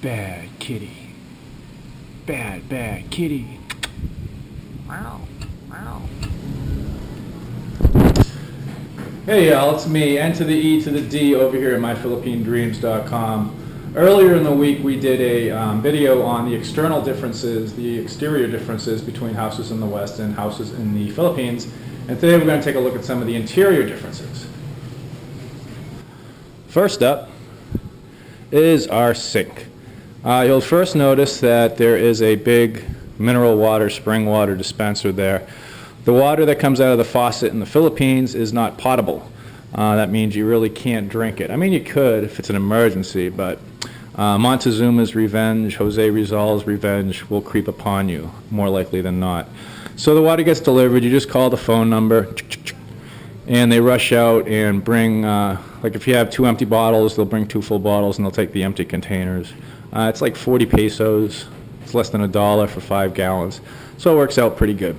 Bad kitty. Bad, bad kitty. Wow. Wow. Hey y'all, it's me, N to the E to the D over here at myphilippinedreams.com. Earlier in the week we did a video on the external differences, the exterior differences between houses in the West and houses in the Philippines. And today we're going to take a look at some of the interior differences. First up is our sink. You'll first notice that there is a big mineral water, spring water dispenser there. The water that comes out of the faucet in the Philippines is not potable. That means you really can't drink it. I mean, you could if it's an emergency, but Montezuma's revenge, Jose Rizal's revenge will creep upon you, more likely than not. So the water gets delivered, you just call the phone number, and they rush out and bring, like if you have 2 empty bottles, they'll bring 2 full bottles and they'll take the empty containers. It's like 40 pesos. It's less than $1 for 5 gallons. So it works out pretty good.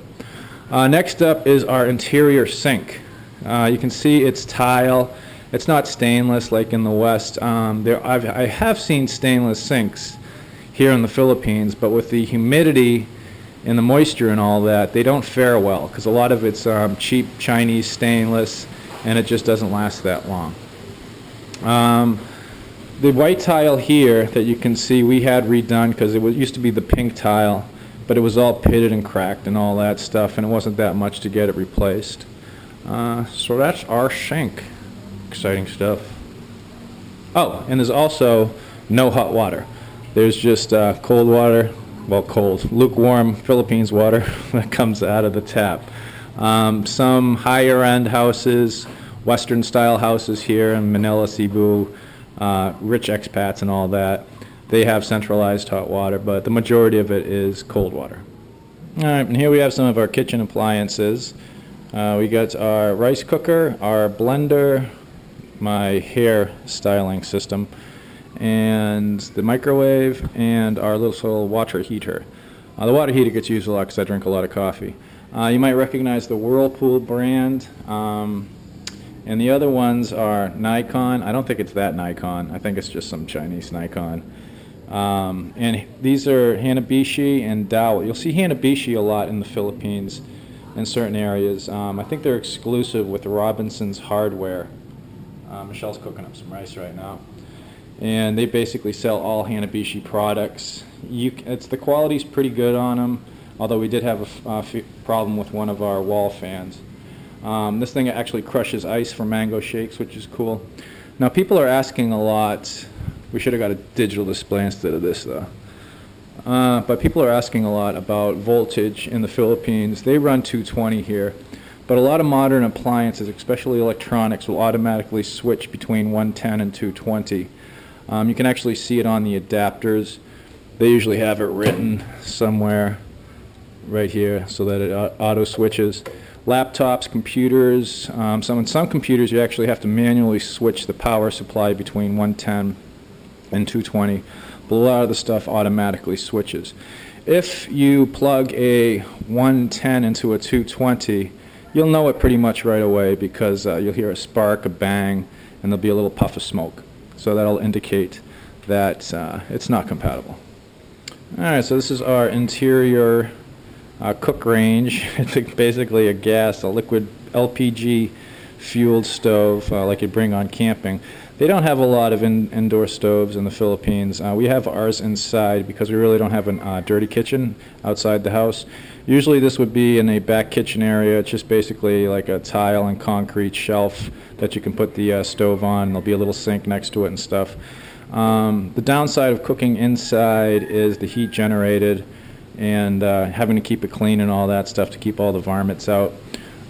Next up is our interior sink. You can see it's tile. It's not stainless like in the West. I have seen stainless sinks here in the Philippines, but with the humidity and the moisture and all that, they don't fare well because a lot of it's cheap Chinese stainless and it just doesn't last that long. The white tile here that you can see we had redone because it used to be the pink tile, but it was all pitted and cracked and all that stuff, and it wasn't that much to get it replaced. So that's our sink. Exciting stuff. Oh, and there's also no hot water. There's just cold water, well, cold, lukewarm Philippines water that comes out of the tap. Some higher end houses, Western style houses here in Manila, Cebu, rich expats and all that, they have centralized hot water, but the majority of it is cold water. Alright, and here we have some of our kitchen appliances. We got our rice cooker, our blender, my hair styling system, and the microwave, and our little water heater. The water heater gets used a lot because I drink a lot of coffee. You might recognize the Whirlpool brand. And the other ones are Nikon. I don't think it's that Nikon. I think it's just some Chinese Nikon. And these are Hanabishi and Dowel. You'll see Hanabishi a lot in the Philippines in certain areas. I think they're exclusive with Robinson's Hardware. Michelle's cooking up some rice right now. And they basically sell all Hanabishi products. The quality's pretty good on them, although we did have a problem with one of our wall fans. This thing actually crushes ice for mango shakes, which is cool. Now people are asking a lot. We should have got a digital display instead of this though. But people are asking a lot about voltage in the Philippines. They run 220 here, but a lot of modern appliances, especially electronics, will automatically switch between 110 and 220. You can actually see it on the adapters. They usually have it written somewhere right here so that it auto switches. Laptops, computers, in some computers you actually have to manually switch the power supply between 110 and 220, but a lot of the stuff automatically switches. If you plug a 110 into a 220, you'll know it pretty much right away because you'll hear a spark, a bang, and there'll be a little puff of smoke. So that'll indicate that it's not compatible. Alright, so this is our interior cook range. It's basically a liquid LPG fueled stove like you bring on camping. They don't have a lot of indoor stoves in the Philippines. We have ours inside because we really don't have a dirty kitchen outside the house. Usually this would be in a back kitchen area. It's just basically like a tile and concrete shelf that you can put the stove on. There'll be a little sink next to it and stuff. The downside of cooking inside is the heat generated and having to keep it clean and all that stuff to keep all the varmints out.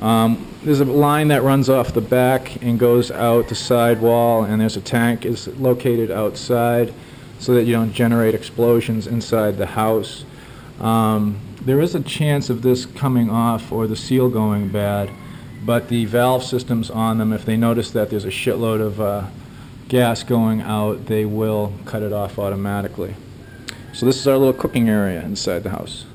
There's a line that runs off the back and goes out the side wall, and there's a tank is located outside so that you don't generate explosions inside the house. There is a chance of this coming off or the seal going bad, but the valve systems on them, if they notice that there's a shitload of gas going out, they will cut it off automatically. So this is our little cooking area inside the house.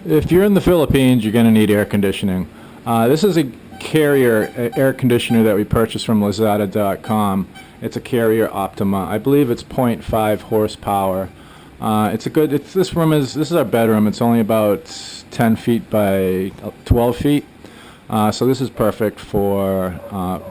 If you're in the Philippines, you're going to need air conditioning. This is a Carrier air conditioner that we purchased from Lazada.com. It's a Carrier Optima. I believe it's 0.5 horsepower. This is our bedroom. It's only about 10 feet by 12 feet. So this is perfect for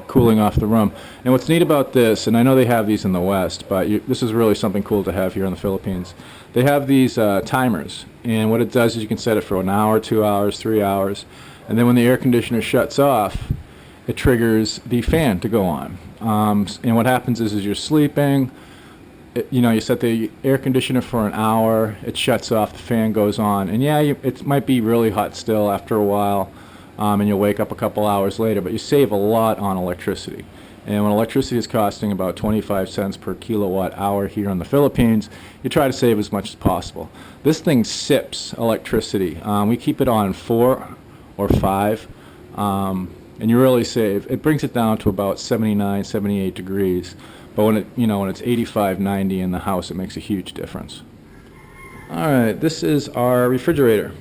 cooling off the room. And what's neat about this, and I know they have these in the West, but this is really something cool to have here in the Philippines. They have these timers, and what it does is you can set it for an hour, 2 hours, 3 hours, and then when the air conditioner shuts off, it triggers the fan to go on. And what happens is you're sleeping, you set the air conditioner for an hour, it shuts off, the fan goes on, and yeah, it might be really hot still after a while, and you'll wake up a couple hours later, but you save a lot on electricity. And when electricity is costing about 25 cents per kilowatt hour here in the Philippines, you try to save as much as possible. This thing sips electricity. We keep it on 4 or 5, and you really save. It brings it down to about 79, 78 degrees. But when it's 85, 90 in the house, it makes a huge difference. All right, this is our refrigerator.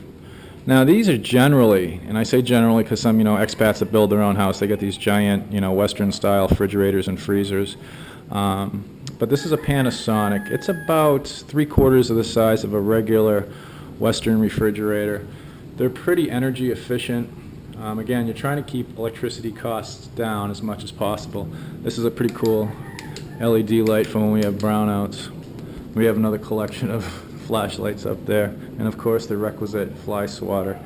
Now these are generally, and I say generally because some expats that build their own house, they get these giant Western style refrigerators and freezers. But this is a Panasonic. It's about 3/4 of the size of a regular Western refrigerator. They're pretty energy efficient. Again, you're trying to keep electricity costs down as much as possible. This is a pretty cool LED light for when we have brownouts. We have another collection of flashlights up there, and of course the requisite fly swatter.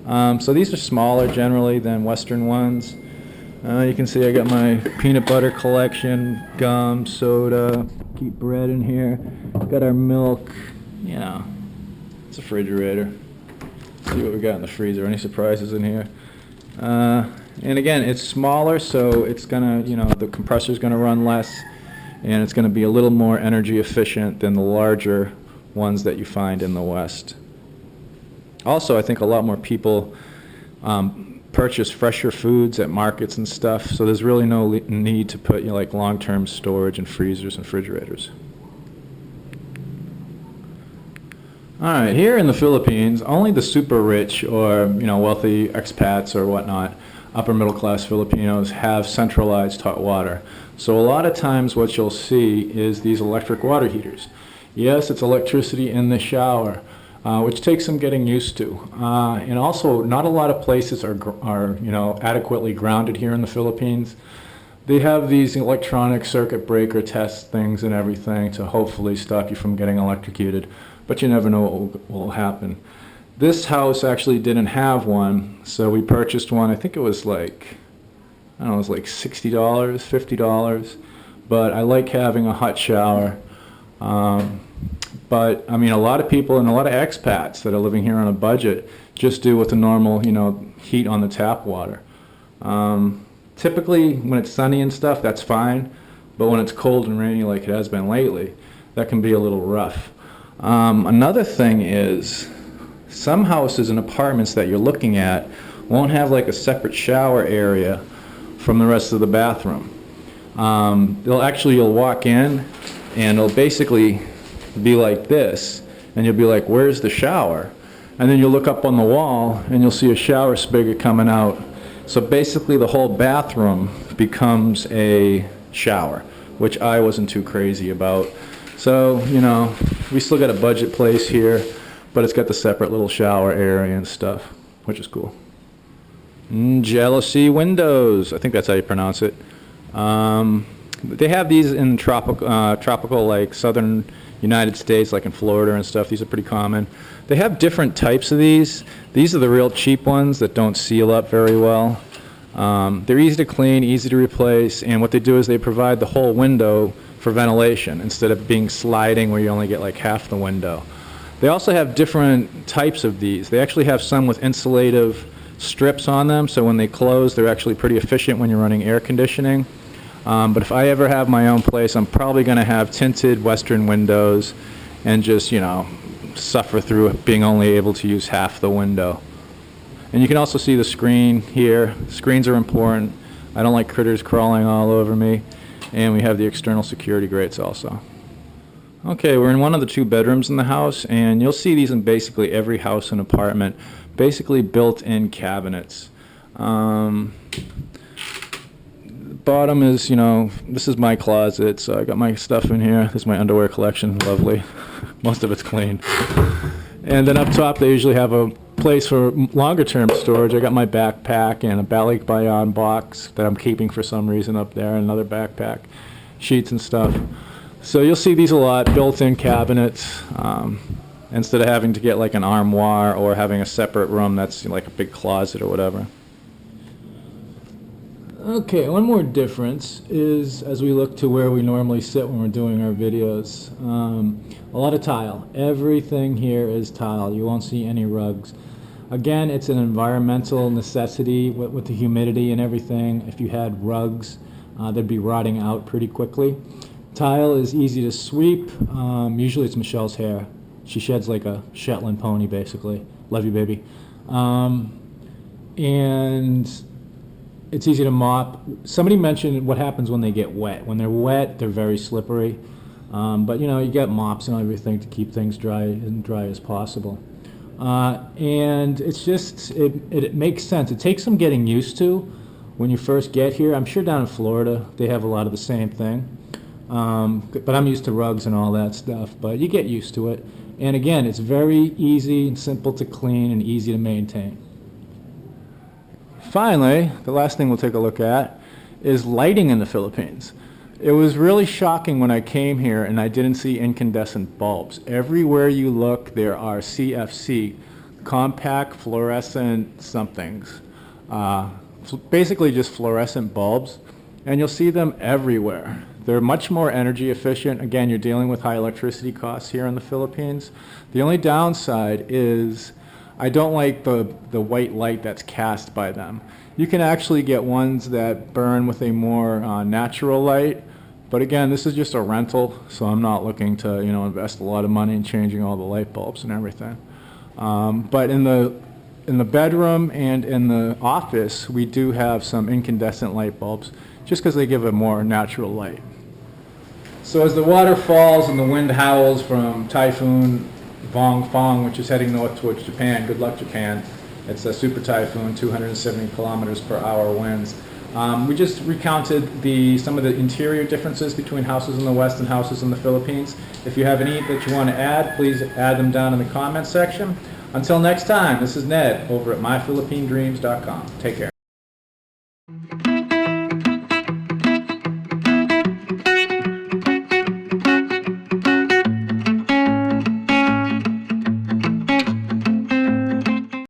So these are smaller generally than Western ones. You can see I got my peanut butter collection, gum, soda, keep bread in here. Got our milk, it's a refrigerator. Let's see what we got in the freezer. Any surprises in here? And again, it's smaller, so it's gonna, the compressor's gonna run less, and it's gonna be a little more energy efficient than the larger ones that you find in the West. Also, I think a lot more people purchase fresher foods at markets and stuff, so there's really no need to put like long-term storage in freezers and refrigerators. All right, here in the Philippines, only the super rich or wealthy expats or whatnot, upper middle class Filipinos, have centralized hot water. So a lot of times what you'll see is these electric water heaters. Yes, it's electricity in the shower, which takes some getting used to. And also, not a lot of places are adequately grounded here in the Philippines. They have these electronic circuit breaker test things and everything to hopefully stop you from getting electrocuted, but you never know what will happen. This house actually didn't have one, so we purchased one. I think it was like, I don't know, it was like $60, $50, but I like having a hot shower. But I mean, a lot of people and a lot of expats that are living here on a budget just do with the normal, heat on the tap water. Typically, when it's sunny and stuff, that's fine. But when it's cold and rainy like it has been lately, that can be a little rough. Another thing is, some houses and apartments that you're looking at won't have like a separate shower area from the rest of the bathroom. You'll walk in, and it'll basically be like this, and you'll be like, where's the shower? And then you'll look up on the wall and you'll see a shower spigot coming out. So basically the whole bathroom becomes a shower, which I wasn't too crazy about. So we still got a budget place here, but it's got the separate little shower area and stuff, which is cool. Jealousy windows, I think that's how you pronounce it. They have these in tropical like southern United States, like in Florida and stuff. These are pretty common. They have different types of these. These are the real cheap ones that don't seal up very well. They're easy to clean, easy to replace, and what they do is they provide the whole window for ventilation instead of being sliding where you only get like half the window. They also have different types of these. They actually have some with insulative strips on them, so when they close, they're actually pretty efficient when you're running air conditioning. But if I ever have my own place, I'm probably going to have tinted Western windows and just, suffer through being only able to use half the window. And you can also see the screen here. Screens are important. I don't like critters crawling all over me. And we have the external security grates also. Okay, we're in one of the 2 bedrooms in the house, and you'll see these in basically every house and apartment. Basically built-in cabinets. Bottom is, this is my closet, so I got my stuff in here. This is my underwear collection, lovely. Most of it's clean. And then up top, they usually have a place for longer term storage. I got my backpack and a Balik Bayan box that I'm keeping for some reason up there, and another backpack, sheets and stuff. So you'll see these a lot, built-in cabinets, instead of having to get like an armoire or having a separate room that's like a big closet or whatever. Okay, one more difference is as we look to where we normally sit when we're doing our videos. A lot of tile. Everything here is tile. You won't see any rugs. Again, it's an environmental necessity with the humidity and everything. If you had rugs, they'd be rotting out pretty quickly. Tile is easy to sweep. Usually it's Michelle's hair. She sheds like a Shetland pony, basically. Love you, baby. And it's easy to mop. Somebody mentioned what happens when they get wet. When they're wet, they're very slippery. But you know, you get mops and everything to keep things dry as possible. And it's just, it makes sense. It takes some getting used to when you first get here. I'm sure down in Florida they have a lot of the same thing. But I'm used to rugs and all that stuff. But you get used to it. And again, it's very easy and simple to clean and easy to maintain. Finally, the last thing we'll take a look at is lighting in the Philippines. It was really shocking when I came here and I didn't see incandescent bulbs. Everywhere you look, there are CFC, compact fluorescent somethings. Basically just fluorescent bulbs, and you'll see them everywhere. They're much more energy efficient. Again, you're dealing with high electricity costs here in the Philippines. The only downside is I don't like the white light that's cast by them. You can actually get ones that burn with a more natural light, but again, this is just a rental, so I'm not looking to invest a lot of money in changing all the light bulbs and everything. But in the bedroom and in the office, we do have some incandescent light bulbs, just because they give a more natural light. So as the water falls and the wind howls from Typhoon Fong, which is heading north towards Japan. Good luck, Japan. It's a super typhoon, 270 kilometers per hour winds. We just recounted some of the interior differences between houses in the West and houses in the Philippines. If you have any that you want to add, please add them down in the comments section. Until next time, this is Ned over at myphilippinedreams.com. Take care.